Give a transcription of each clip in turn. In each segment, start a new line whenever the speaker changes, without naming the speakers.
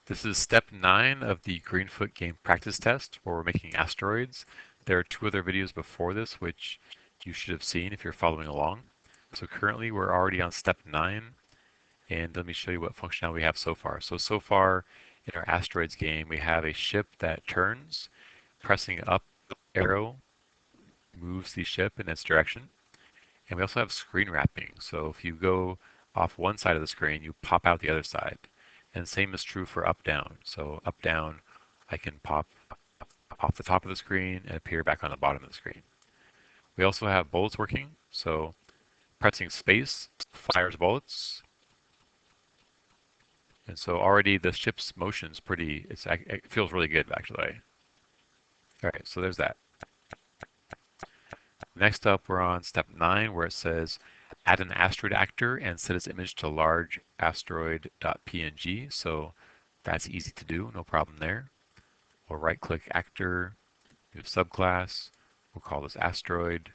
This is step 9 of the Greenfoot game practice test where we're making asteroids. There are 2 other videos before this which you should have seen if you're following along. So currently we're already on step 9, and let me show you what functionality we have so far. So far in our asteroids game we have a ship that turns. Pressing up arrow moves the ship in its direction. And we also have screen wrapping. So if you go off one side of the screen, you pop out the other side. And same is true for up down. So up down, I can pop off the top of the screen and appear back on the bottom of the screen. We also have bullets working. So pressing space fires bullets. And so already the ship's motion is it feels really good actually. All right, so there's that. Next up, we're on step 9 where it says add an asteroid actor and set its image to large asteroid.png. So that's easy to do, no problem there. We'll right click actor, new subclass. We'll call this asteroid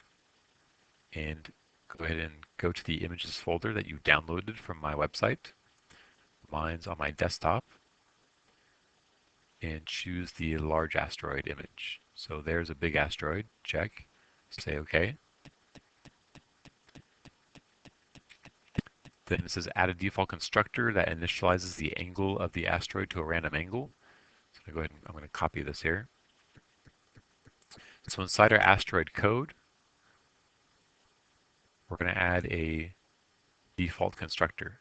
and go ahead and go to the images folder that you downloaded from my website. Mine's on my desktop, and choose the large asteroid image. So there's a big asteroid, check, say OK. Then it says add a default constructor that initializes the angle of the asteroid to a random angle. So I'm going to go ahead and I'm going to copy this here. So inside our asteroid code, we're going to add a default constructor.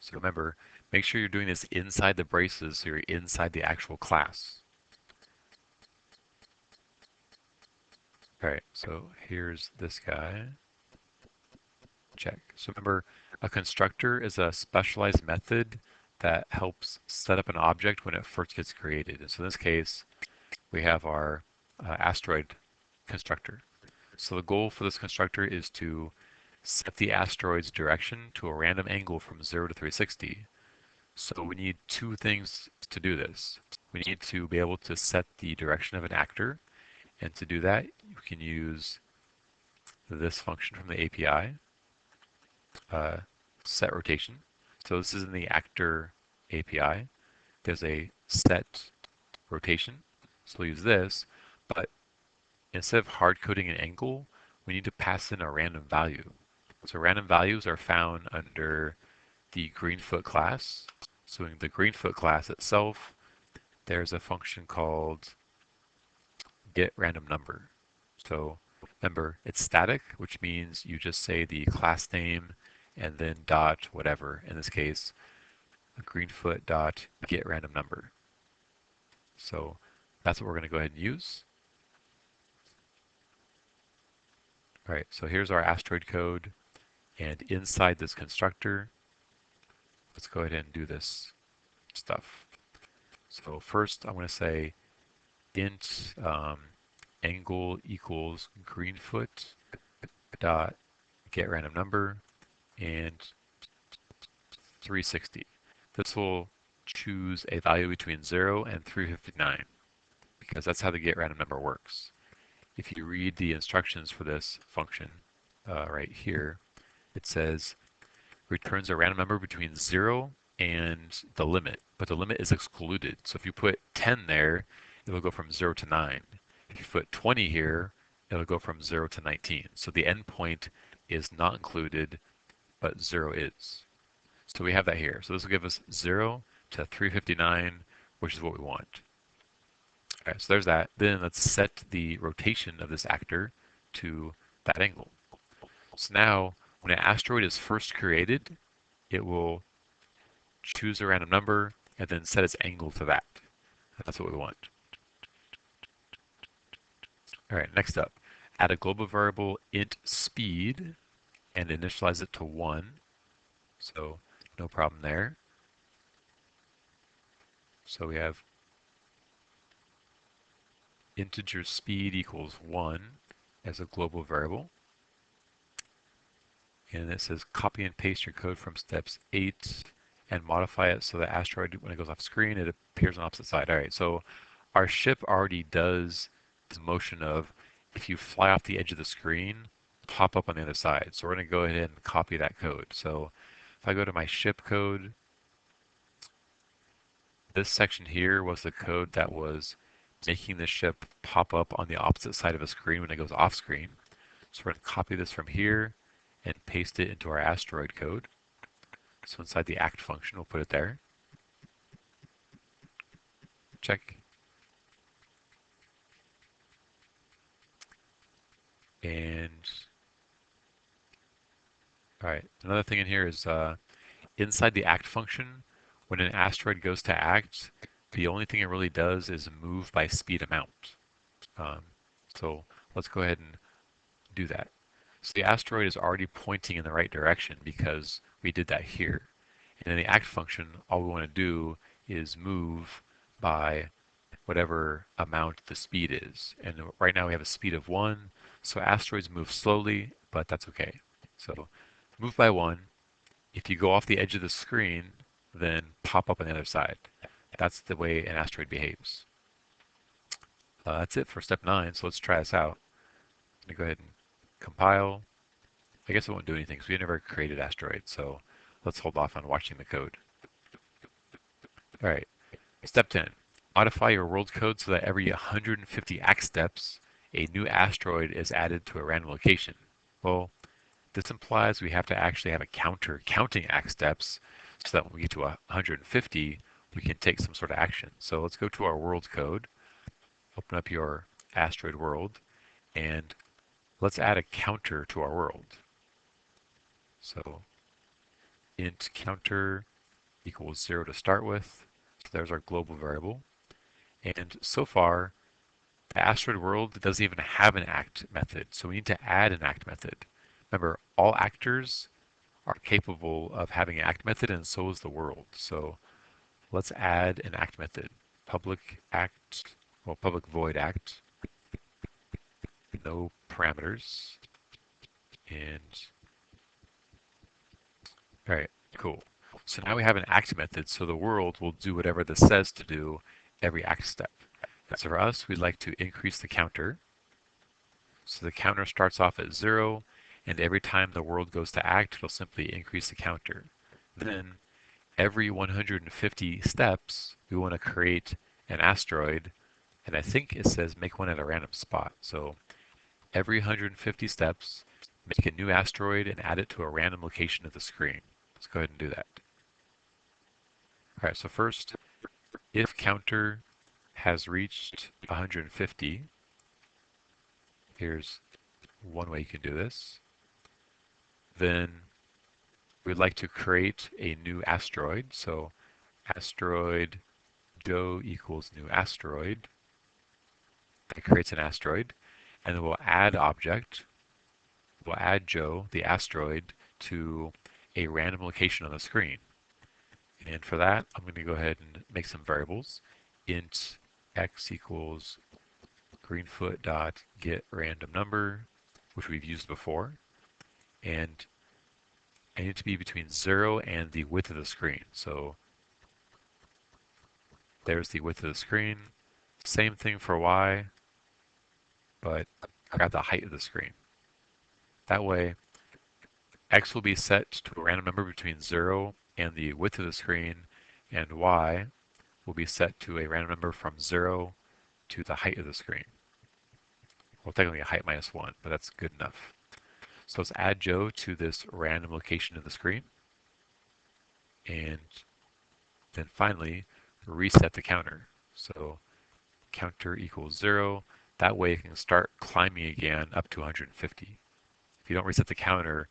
So remember, make sure you're doing this inside the braces so you're inside the actual class. All right, so here's this guy. Check. So remember, a constructor is a specialized method that helps set up an object when it first gets created. And so in this case, we have our asteroid constructor. So the goal for this constructor is to set the asteroid's direction to a random angle from 0 to 360. So we need 2 things to do this. We need to be able to set the direction of an actor, and to do that you can use this function from the API, set rotation. So this is in the actor API. There's a set rotation, so we'll use this, but instead of hard coding an angle, we need to pass in a random value. So random values are found under the Greenfoot class. So in the Greenfoot class itself, there's a function called getRandomNumber. So remember, it's static, which means you just say the class name and then dot whatever. In this case, Greenfoot dot getRandomNumber. So that's what we're going to go ahead and use. All right, so here's our asteroid code, and inside this constructor, let's go ahead and do this stuff. So first I'm going to say int angle equals Greenfoot dot getRandomNumber and 360. This will choose a value between 0 and 359 because that's how the getRandomNumber works. If you read the instructions for this function right here, it says returns a random number between 0 and the limit, but the limit is excluded. So if you put 10 there, it'll go from 0 to 9. If you put 20 here, it'll go from 0 to 19. So the endpoint is not included, but 0 is. So we have that here. So this will give us 0 to 359, which is what we want. All right, so there's that. Then let's set the rotation of this actor to that angle. So now, when an asteroid is first created, it will choose a random number and then set its angle to that. That's what we want. All right, next up, add a global variable int speed and initialize it to 1. So no problem there. So we have integer speed equals 1 as a global variable. And it says copy and paste your code from steps 8 and modify it so the asteroid, when it goes off screen, it appears on the opposite side. All right, so our ship already does the motion of if you fly off the edge of the screen, pop up on the other side. So we're going to go ahead and copy that code. So if I go to my ship code, This section here was the code that was making the ship pop up on the opposite side of a screen when it goes off screen. So we're going to copy this from here and paste it into our asteroid code. So inside the act function, we'll put it there. Check. And all right, another thing in here is inside the act function, when an asteroid goes to act, the only thing it really does is move by speed amount. Um, so let's go ahead and do that. So the asteroid is already pointing in the right direction because we did that here. And in the act function, all we want to do is move by whatever amount the speed is. And right now we have a speed of 1, so asteroids move slowly, but that's okay. So move by 1. If you go off the edge of the screen, then pop up on the other side. That's the way an asteroid behaves. That's it for step 9, so let's try this out. I'm going to go ahead and compile. I guess it won't do anything because we never created asteroids, so let's hold off on watching the code. All right, step 10. Modify your world code so that every 150 act steps, a new asteroid is added to a random location. Well, this implies we have to actually have a counter counting act steps so that when we get to 150, we can take some sort of action. So let's go to our world code, open up your asteroid world, and let's add a counter to our world. So int counter equals 0 to start with. So there's our global variable. And so far, the asteroid world doesn't even have an act method, so we need to add an act method. Remember, all actors are capable of having an act method, and so is the world. So let's add an act method. Public act, well, public void act, no parameters, and all right, cool. So now we have an act method, so the world will do whatever this says to do every act step. And so for us, we'd like to increase the counter. So the counter starts off at 0, and every time the world goes to act, it'll simply increase the counter. Then every 150 steps, we want to create an asteroid, and I think it says make one at a random spot. So every 150 steps, make a new asteroid and add it to a random location of the screen. Let's go ahead and do that. All right, so first, if counter has reached 150, here's one way you can do this. Then we'd like to create a new asteroid. So asteroid go equals new asteroid. That creates an asteroid. And then we'll add object. We'll add Joe, the asteroid, to a random location on the screen. And for that, I'm going to go ahead and make some variables. Int x equals greenfoot dot get random number, which we've used before. And I need it to be between 0 and the width of the screen. So there's the width of the screen. Same thing for y, but grab the height of the screen. That way, x will be set to a random number between 0 and the width of the screen, and y will be set to a random number from 0 to the height of the screen. Well, technically a height minus 1, but that's good enough. So let's add Joe to this random location of the screen. And then finally, reset the counter. So counter equals 0. That way it can start climbing again up to 150. If you don't reset the counter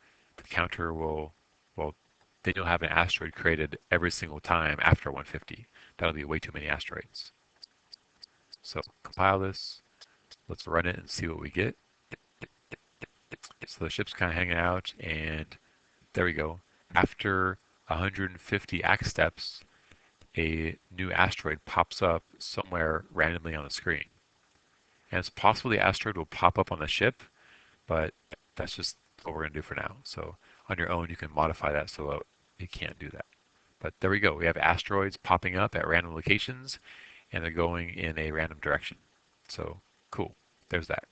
will, well, then you'll have an asteroid created every single time after 150. That'll be way too many asteroids. So compile this. Let's run it and see what we get. So the ship's kind of hanging out, and there we go. After 150 act steps, a new asteroid pops up somewhere randomly on the screen. And it's possible the asteroid will pop up on the ship, but that's just what we're going to do for now. So on your own, you can modify that so it can't do that. But there we go. We have asteroids popping up at random locations, and they're going in a random direction. So cool. There's that.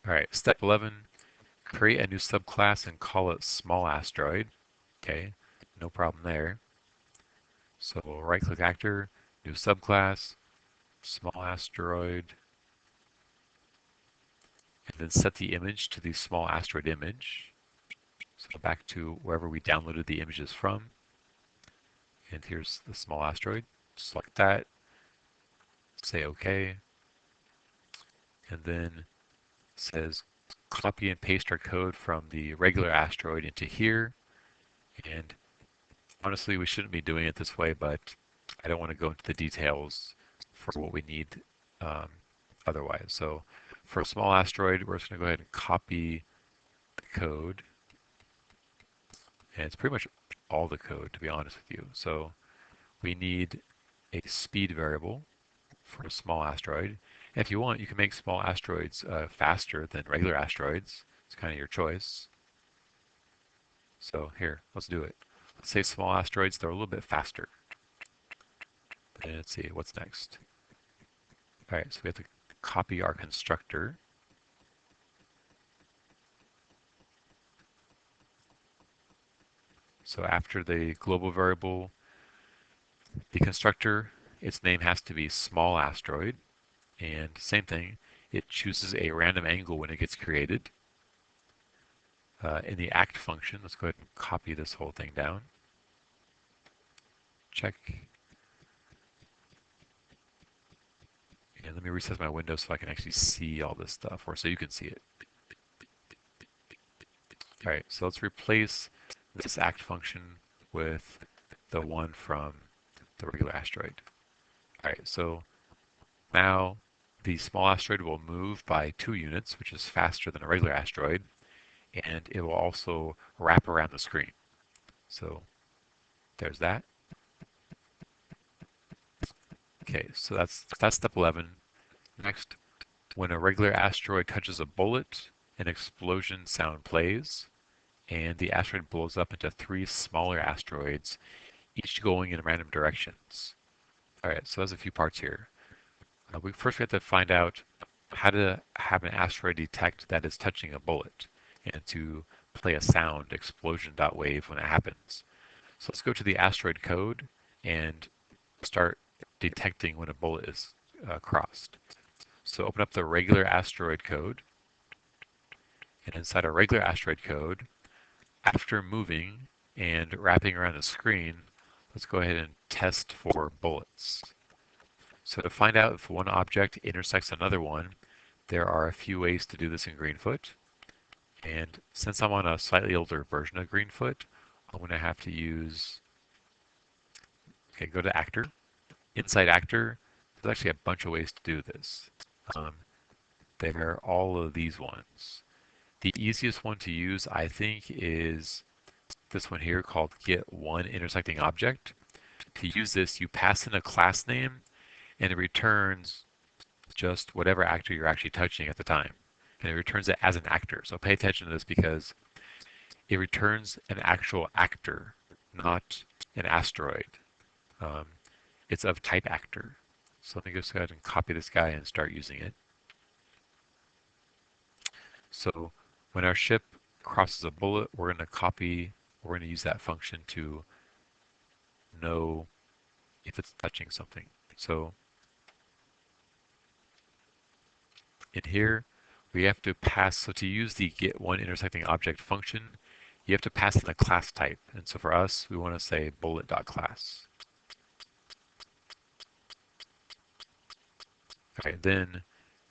All right, step 11, create a new subclass and call it small asteroid. Okay, no problem there. So right click actor, new subclass, small asteroid, and then set the image to the small asteroid image. So back to wherever we downloaded the images from. And here's the small asteroid. Select that, say OK, and then it says copy and paste our code from the regular asteroid into here. And honestly, we shouldn't be doing it this way, but I don't want to go into the details for what we need um, otherwise. So for a small asteroid, we're just going to go ahead and copy the code. And it's pretty much all the code, to be honest with you. So we need a speed variable for a small asteroid. And if you want, you can make small asteroids faster than regular asteroids. It's kind of your choice. So here, let's do it. Let's say small asteroids, they're a little bit faster. And let's see, what's next? All right, so we have to copy our constructor. So after the global variable, the constructor, its name has to be small asteroid. And same thing, it chooses a random angle when it gets created. In the act function, let's go ahead and copy this whole thing down. Check. And let me resize my window so I can actually see all this stuff, or so you can see it. All right, so let's replace this act function with the one from the regular asteroid. All right, so now the small asteroid will move by 2 units, which is faster than a regular asteroid, and it will also wrap around the screen. So there's that. Okay, so that's step 11. Next, when a regular asteroid touches a bullet, an explosion sound plays, and the asteroid blows up into 3 smaller asteroids, each going in random directions. All right, so there's a few parts here. First we have to find out how to have an asteroid detect that it's touching a bullet and to play a sound, explosion.wave, when it happens. So let's go to the asteroid code and start detecting when a bullet is crossed. So open up the regular asteroid code, and inside our regular asteroid code, after moving and wrapping around the screen, let's go ahead and test for bullets. So to find out if one object intersects another one, there are a few ways to do this in Greenfoot. And since I'm on a slightly older version of Greenfoot, I'm going to have to use, okay, go to Actor. Inside Actor, there's actually a bunch of ways to do this. There are all of these ones. The easiest one to use, I think, is this one here called get one intersecting object. To use this, you pass in a class name and it returns just whatever actor you're actually touching at the time. And it returns it as an actor. So pay attention to this because it returns an actual actor, not an asteroid. Um, it's of type actor. So let me just go ahead and copy this guy and start using it. So when our ship crosses a bullet, we're going to use that function to know if it's touching something. So in here, we have to pass, so to use the get one intersecting object function, you have to pass in a class type. And so for us, we want to say bullet.class. Okay, then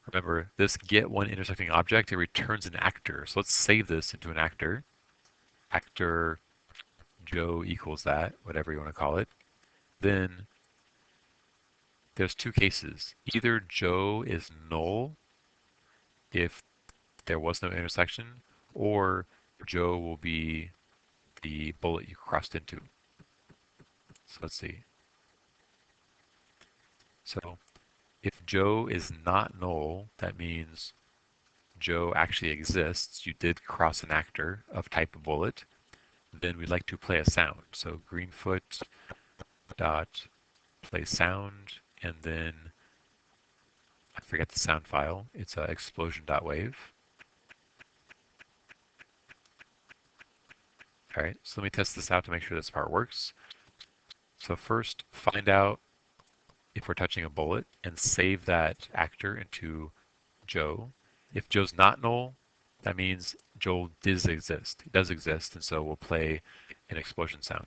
remember this get one intersecting object, it returns an actor. So let's save this into an actor. Actor Joe equals that, whatever you want to call it. Then there's 2 cases. Either Joe is null if there was no intersection, or Joe will be the bullet you crossed into. So let's see. So if Joe is not null, that means Joe actually exists. You did cross an actor of type bullet. Then we'd like to play a sound. So Greenfoot dot play sound, and then I forget the sound file. It's explosion.wave. All right, so let me test this out to make sure this part works. So first, find out if we're touching a bullet and save that actor into Joe. If Joe's not null, that means Joel does exist. It does exist, and so we'll play an explosion sound.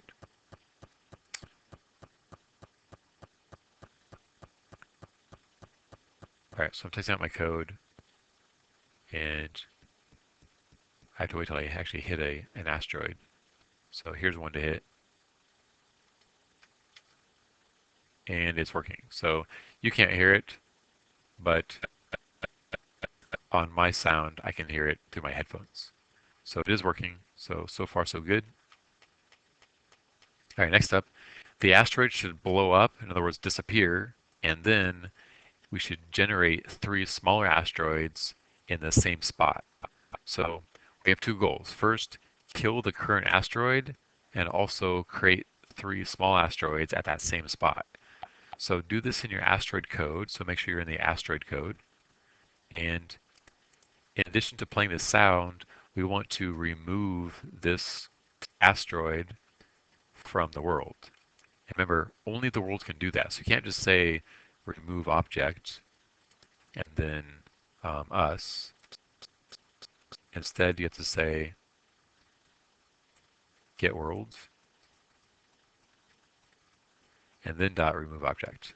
All right, so I'm testing out my code, and I have to wait till I actually hit an asteroid. So here's one to hit, and it's working. So you can't hear it, but on my sound, I can hear it through my headphones. So it is working. So far so good. All right, next up, the asteroid should blow up, in other words, disappear, and then we should generate 3 smaller asteroids in the same spot. So we have 2 goals. First, kill the current asteroid, and also create 3 small asteroids at that same spot. So do this in your asteroid code, so make sure you're in the asteroid code. And in addition to playing the sound, we want to remove this asteroid from the world. And remember, only the world can do that. So you can't just say remove object and then us. Instead, you have to say get world and then dot remove object.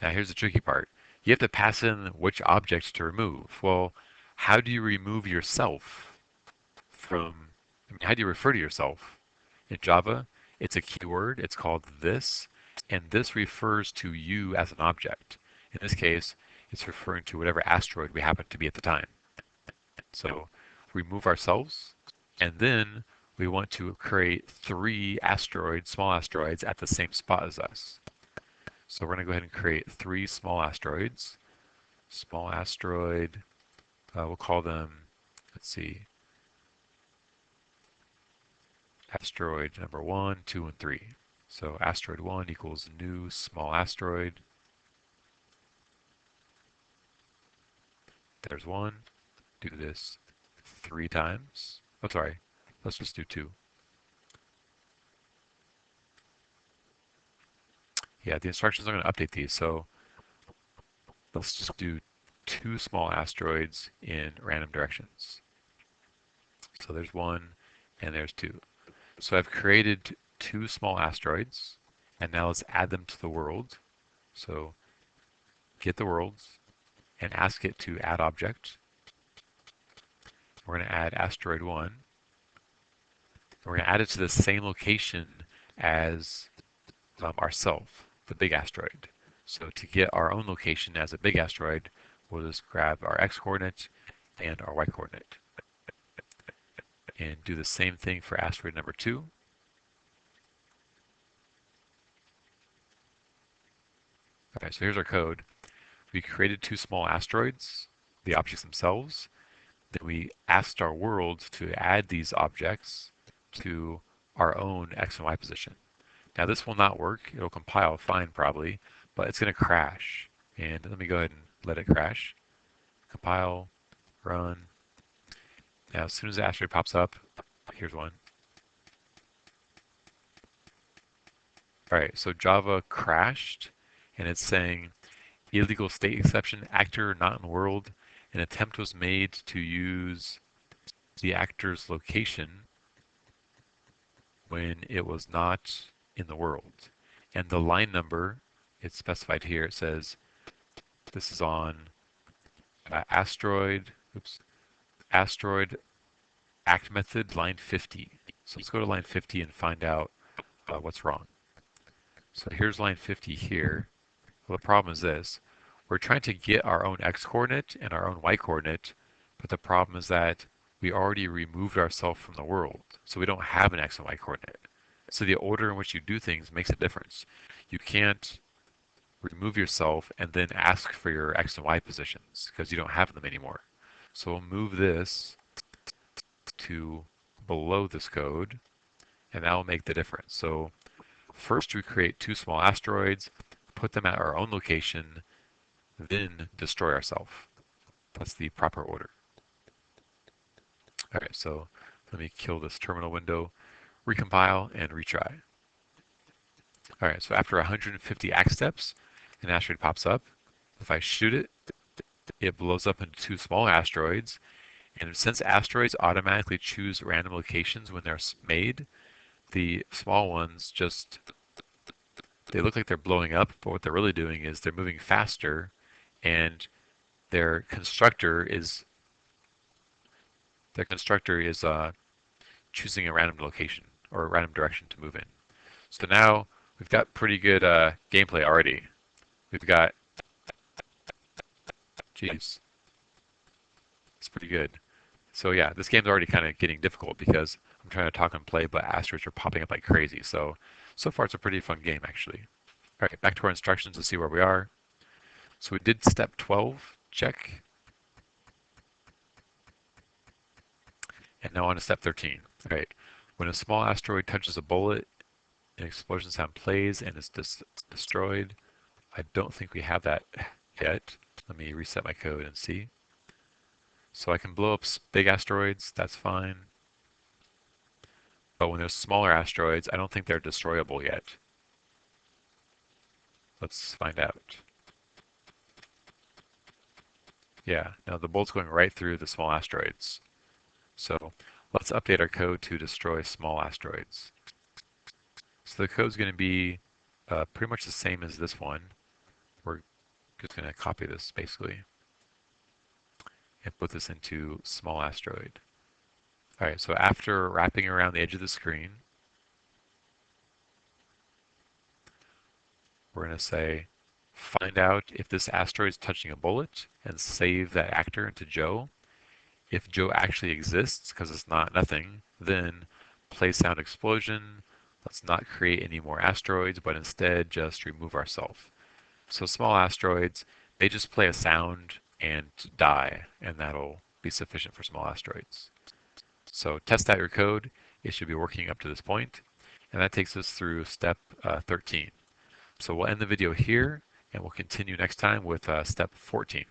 Now here's the tricky part. You have to pass in which objects to remove. Well, how do you remove yourself from, how do you refer to yourself? In Java, it's a keyword. It's called this, and this refers to you as an object. In this case, it's referring to whatever asteroid we happen to be at the time. So remove ourselves, and then we want to create 3 asteroids, small asteroids, at the same spot as us. So we're going to go ahead and create 3 small asteroids. Small asteroid, we'll call them, let's see, asteroid number 1, 2, and 3. So asteroid 1 equals new small asteroid. There's 1. Do this 3 times. Oh, sorry. Let's just do 2. Yeah, the instructions are going to update these. So let's just do 2 small asteroids in random directions. So there's 1 and there's 2. So I've created 2 small asteroids, and now let's add them to the world. So get the worlds and ask it to add object. We're going to add asteroid 1. We're going to add it to the same location as ourself, the big asteroid. So to get our own location as a big asteroid, we'll just grab our x-coordinate and our y-coordinate. And do the same thing for asteroid number 2. Okay, so here's our code. We created 2 small asteroids, the objects themselves. Then we asked our world to add these objects to our own x and y position. Now this will not work. It'll compile fine probably, but it's going to crash. And let me go ahead and let it crash. Compile, run. Now as soon as the asteroid pops up, here's one. All right, so Java crashed, and it's saying illegal state exception, actor not in world. An attempt was made to use the actor's location when it was not in the world. And the line number, it's specified here. It says this is on asteroid act method line 50. So let's go to line 50 and find out what's wrong. So here's line 50 here. Well, the problem is this. We're trying to get our own x-coordinate and our own y-coordinate, but the problem is that we already removed ourselves from the world, so we don't have an x and y coordinate. So the order in which you do things makes a difference. You can't remove yourself and then ask for your x and y positions because you don't have them anymore. So we'll move this to below this code, and that will make the difference. So first we create 2 small asteroids, put them at our own location, then destroy ourselves. That's the proper order. All right, so Let me kill this terminal window, recompile, and retry. All right, so after 150 act steps, an asteroid pops up. If I shoot it, it blows up into two small asteroids. And since asteroids automatically choose random locations when they're made, the small ones just, they look like they're blowing up, but what they're really doing is they're moving faster, and their constructor is choosing a random location or a random direction to move in. So now we've got pretty good gameplay already. We've got, geez, it's pretty good. So yeah, this game's already kind of getting difficult because I'm trying to talk and play, but asteroids are popping up like crazy. So far it's a pretty fun game actually. All right, back to our instructions to see where we are. So we did step 12, check. And now on to step 13. All right, when a small asteroid touches a bullet, an explosion sound plays and is destroyed. I don't think we have that yet. Let me reset my code and see. So I can blow up big asteroids, that's fine. But when there's smaller asteroids, I don't think they're destroyable yet. Let's find out. Yeah, now the bolt's going right through the small asteroids. So let's update our code to destroy small asteroids. So the code's going to be pretty much the same as this one. We're just going to copy this basically and put this into small asteroid. All right, so after wrapping around the edge of the screen, we're going to say find out if this asteroid is touching a bullet and save that actor into Joe. If Joe actually exists, because it's not nothing, then play sound explosion. Let's not create any more asteroids, but instead just remove ourselves. So small asteroids, they just play a sound and die, and that'll be sufficient for small asteroids. So test out your code. It should be working up to this point, and that takes us through step 13. So we'll end the video here, and we'll continue next time with step 14.